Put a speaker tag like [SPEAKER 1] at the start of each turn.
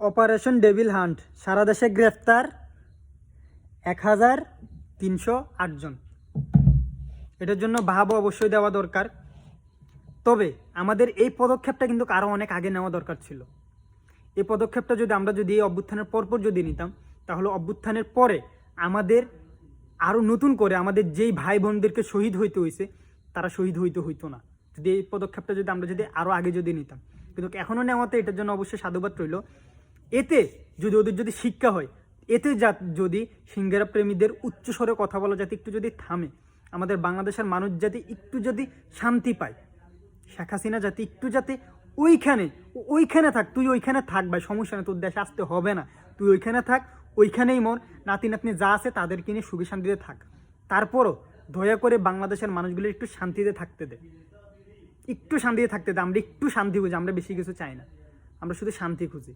[SPEAKER 1] Operation devil hunt, সারা দেশে গ্রেফতার 1308 জন। এটার জন্য ভাবও অবশ্যই দেওয়া দরকার। তবে আমাদের এই পদক্ষেপটা কিন্তু আরও অনেক আগে নেওয়া দরকার ছিল। এই পদক্ষেপটা আমরা যদি এই অভ্যুত্থানের পরপর যদি নিতাম, তাহলে অভ্যুত্থানের পরে আমাদের আরও নতুন করে আমাদের যেই ভাই বোনদেরকে শহীদ হইতে হয়েছে তারা শহীদ হইতো না, যদি এই পদক্ষেপটা আমরা আরও আগে নিতাম। কিন্তু এখনও নেওয়াতে এটার জন্য অবশ্যই সাধুবাদ রইল। এতে ওদের যদি শিক্ষা হয়, এতে যদি সিঙ্গারা প্রেমীদের উচ্চস্বরে কথা বলা যাতে একটু যদি থামে, আমাদের বাংলাদেশের মানুষ যাতে একটু শান্তি পায়, শেখ হাসিনা যাতে ওইখানে থাক, তুই ওইখানে থাক ভাই, সমস্যা নেই, তোর দেশে আসতে হবে না, তুই ওইখানে থাক, ওইখানেই মর, নাতি নাতনি যা আছে তাদেরকে নিয়ে সুখে শান্তিতে থাক। তারপরও দয়া করে বাংলাদেশের মানুষগুলো একটু শান্তিতে থাকতে দে, আমরা একটু শান্তি খুঁজি, আমরা বেশি কিছু চাই না, আমরা শুধু শান্তি খুঁজি।